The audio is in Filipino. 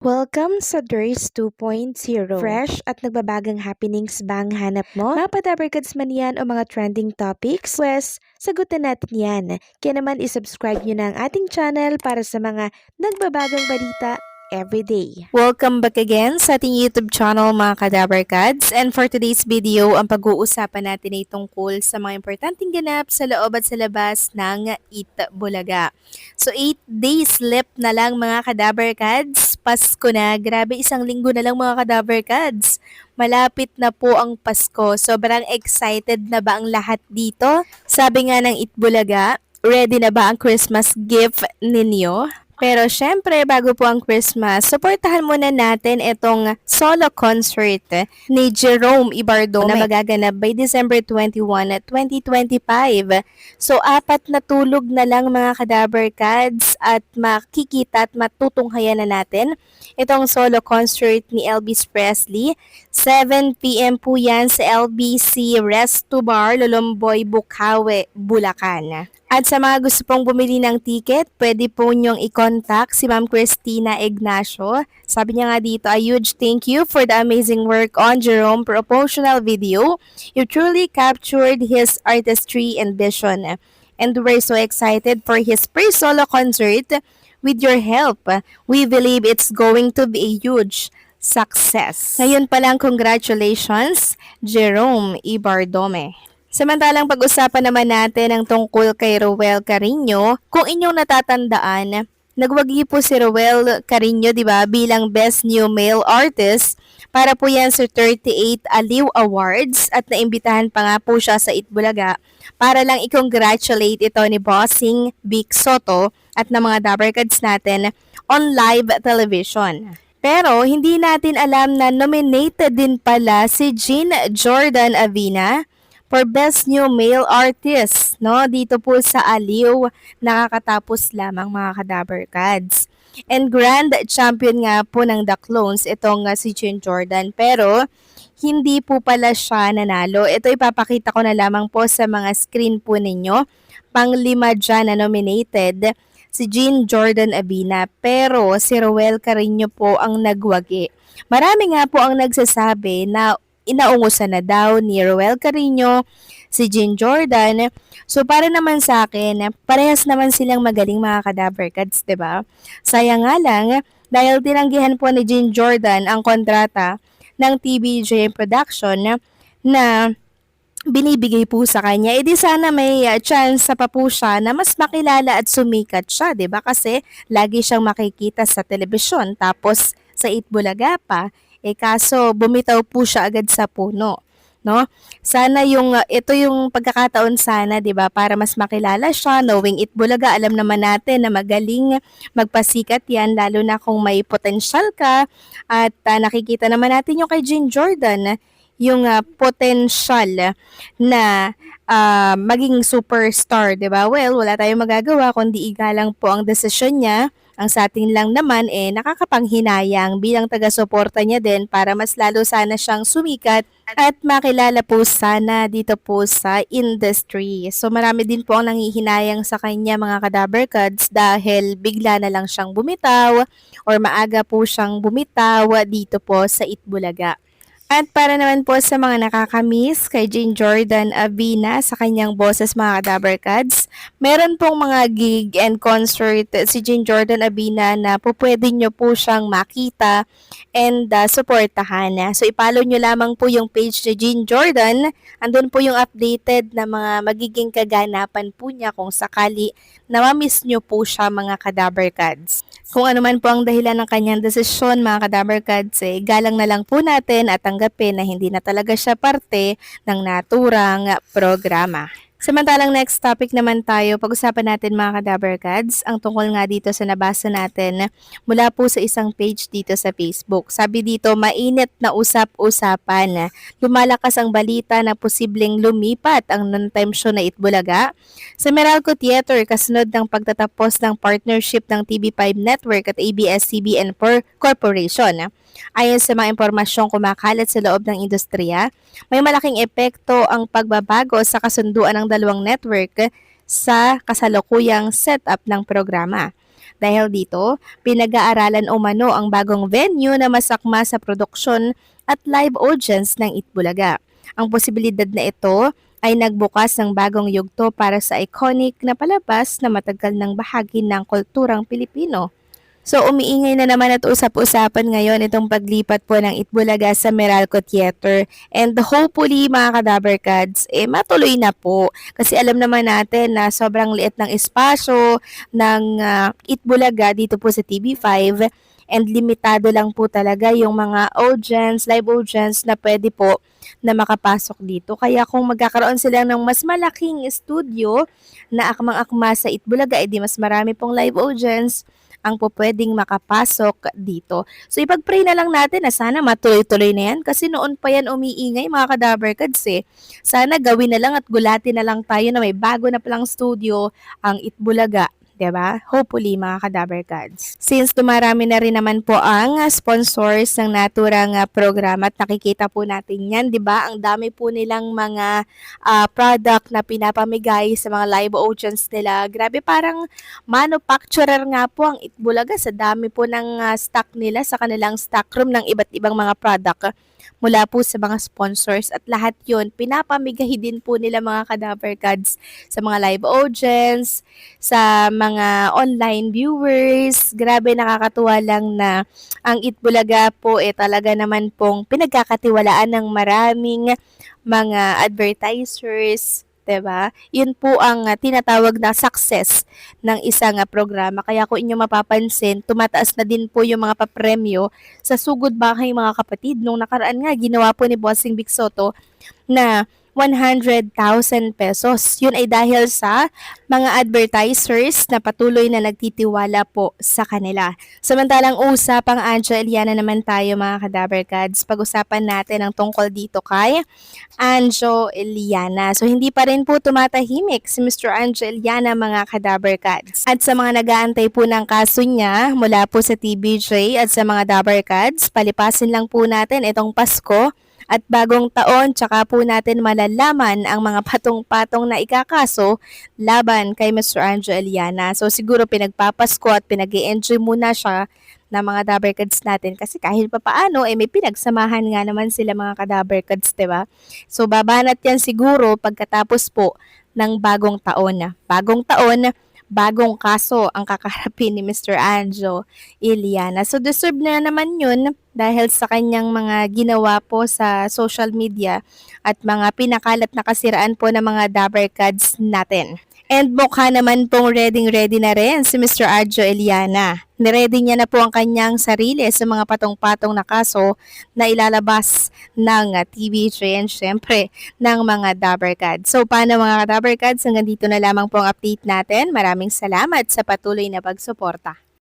Welcome sa DRS 2.0. Fresh at nagbabagang happenings ba ang hanap mo? Mga padabarkads man yan o mga trending topics? Pwes, sagutin natin yan. Kaya naman isubscribe nyo na ang ating channel para sa mga nagbabagang balita everyday. Welcome back again sa ating YouTube channel mga Kadabarkads. And for today's video, ang pag-uusapan natin ay tungkol sa mga importanteng ganap sa loob at sa labas ng Itbulaga. So 8 days left na lang mga Kadabarkads. Pasko na. Grabe, isang linggo na lang mga Kadabarkads. Malapit na po ang Pasko. Sobrang excited na ba ang lahat dito? Sabi nga ng Itbulaga, ready na ba ang Christmas gift ninyo? Pero syempre, bago po ang Christmas, supportahan muna natin itong solo concert ni Jerome Ibardome na magaganap by December 21, 2025. So, 4 na tulog na lang mga Kadabarkads at makikita at matutunghayan na natin itong solo concert ni Elvis Presley. 7 p.m. po yan sa LBC Resto Bar, Lolomboy, Bukawe, Bulacan. At sa mga gusto pong bumili ng ticket, pwede po nyong i-contact si Ma'am Christina Ignacio. Sabi niya nga dito, a huge thank you for the amazing work on Jerome promotional video. You truly captured his artistry and vision. And we're so excited for his pre-solo concert. With your help, we believe it's going to be a huge success. Ngayon pa lang, congratulations, Jerome Ibardome. Samantalang pag-usapan naman natin ang tungkol kay Roel Carino. Kung inyong natatandaan, nagwagi po si Roel Carino, di ba, bilang Best New Male Artist para po yan sa 38 Aliw Awards at naimbitahan pa nga po siya sa Itbulaga para lang i-congratulate ito ni Bossing Vic Soto at ng mga Dabarkads natin on live television. Pero hindi natin alam na nominated din pala si Jean Jordan Avina for Best New Male Artist, no? Dito po sa Aliw, nakakatapos lamang mga Kadabarkads. And grand champion nga po ng The Clones, itong si Jean Jordan. Pero, hindi po pala siya nanalo. Ito ipapakita ko na lamang po sa mga screen po ninyo. Pang-5 dyan na nominated, si Jean Jordan Abina. Pero, si Roel Carino po ang nagwagi. Marami nga po ang nagsasabi na inaungusan na daw ni Roel Carino si Jean Jordan. So para naman sa akin, parehas naman silang magaling mga Kadabarkads, 'di ba? Sayang nga lang dahil tinanggihan po ni Jean Jordan ang kontrata ng TVJ Production na binibigay po sa kanya. Di sana may chance pa po siya na mas makilala at sumikat siya, 'di ba? Kasi lagi siyang makikita sa telebisyon tapos sa Itbulaga pa. Kaso bumitaw po siya agad sa puno, no? Sana ito yung pagkakataon sana, 'di ba, para mas makilala siya, knowing Itbulaga, alam naman natin na magaling magpasikat 'yan lalo na kung may potential ka at nakikita naman natin yung kay Jean Jordan, yung potential na maging superstar, 'di ba? Well, wala tayong magagawa kundi igalang po ang desisyon niya. Ang sa atin lang naman nakakapanghinayang bilang taga-suporta niya din para mas lalo sana siyang sumikat at makilala po sana dito po sa industry. So marami din po ang nanghihinayang sa kanya mga Kadabarkads dahil bigla na lang siyang bumitaw or maaga po siyang bumitaw dito po sa Itbulaga. At para naman po sa mga nakakamiss kay Jean Jordan Avina sa kanyang boses mga Kadabarkads, meron pong mga gig and concert si Jean Jordan Avina na po pwede nyo po siyang makita and supportahan. So ipollow nyo lamang po yung page ni Jean Jordan. Andun po yung updated na mga magiging kaganapan po niya kung sakali na mamiss nyo po siya mga Kadabarkads. Kung ano man po ang dahilan ng kanyang desisyon mga Kadabarkads, galang na lang po natin at tanggapin na hindi na talaga siya parte ng naturang programa. Samantalang next topic naman tayo, pag-usapan natin mga Kadabarkads, ang tungkol nga dito sa nabasa natin mula po sa isang page dito sa Facebook. Sabi dito, mainit na usap-usapan. Lumalakas ang balita na posibleng lumipat ang non-time show na Itbulaga sa Meralco Theater kasunod ng pagtatapos ng partnership ng TV5 Network at ABS-CBN Corporation. Ayon sa mga impormasyong kumakalat sa loob ng industriya, may malaking epekto ang pagbabago sa kasunduan ng dalawang network sa kasalukuyang setup ng programa. Dahil dito, pinag-aaralan umano ang bagong venue na masakma sa produksyon at live audience ng Itbulaga. Ang posibilidad na ito ay nagbukas ng bagong yugto para sa iconic na palabas na matagal ng bahagi ng kulturang Pilipino. So umiingay na naman at usap-usapan ngayon itong paglipat po ng Itbulaga sa Meralco Theater. And hopefully mga Kadaberkads, matuloy na po. Kasi alam naman natin na sobrang liit ng espasyo ng Itbulaga dito po sa TV5. And limitado lang po talaga yung mga audience, live audience na pwede po na makapasok dito. Kaya kung magkakaroon sila ng mas malaking studio na akmang-akma sa Itbulaga, edi mas marami pong live audience ang po pwedeng makapasok dito. So ipag-pray na lang natin na sana matuloy-tuloy na yan kasi noon pa yan umiingay mga Kadaberkads eh. Sana gawin na lang at gulatin na lang tayo na may bago na palang studio ang Itbulaga. Diba? Hopefully, mga Kadaberkads. Since dumarami na rin naman po ang sponsors ng naturang programa at nakikita po natin yan, diba? Ang dami po nilang mga product na pinapamigay sa mga live audience nila. Grabe, parang manufacturer nga po ang Itbulaga sa dami po ng stock nila sa kanilang stock room ng iba't ibang mga product mula po sa mga sponsors at lahat yon pinapamigay din po nila mga Kadaberkads sa mga live audience, sa mga online viewers. Grabe, nakakatuwa lang na ang Itbulaga po talaga naman pong pinagkakatiwalaan ng maraming mga advertisers, 'di ba? Yun po ang tinatawag na success ng isang programa. Kaya kung inyo mapapansin, tumataas na din po yung mga papremyo sa Sugod Bahay mga kapatid. Nung nakaraan nga, ginawa po ni Bossing Vic Soto na 100,000 pesos. Yun ay dahil sa mga advertisers na patuloy na nagtitiwala po sa kanila. Samantalang usapang Anjo Eliana naman tayo mga Kadaberkads. Pag-usapan natin ang tungkol dito kay Anjo Eliana. So hindi pa rin po tumatahimik si Mr. Anjo Eliana mga Kadaberkads. At sa mga nag-aantay po ng kaso niya mula po sa TBJ at sa mga Daberkads, palipasin lang po natin itong Pasko at bagong taon, tsaka po natin malalaman ang mga patong-patong na ikakaso laban kay Mr. Anjo Eliana. So siguro pinagpapasko at pinag-i-enjoy muna siya ng mga Daberkads natin kasi kahit pa paano may pinagsamahan nga naman sila mga Kadaberkads, diba? So babanat yan siguro pagkatapos po ng bagong taon. Bagong taon, bagong kaso ang kakarapin ni Mr. Anjo Eliana. So deserve na naman yun dahil sa kanyang mga ginawa po sa social media at mga pinakalat na kasiraan po ng mga Daberkads natin. And mukha naman pong ready na rin si Mr. Anjo Eliana. Niready niya na po ang kanyang sarili sa mga patong-patong na kaso na ilalabas ng TVJ and syempre ng mga Daberkads. So paano mga Daberkads, hanggang dito na lamang po ang update natin. Maraming salamat sa patuloy na pagsuporta.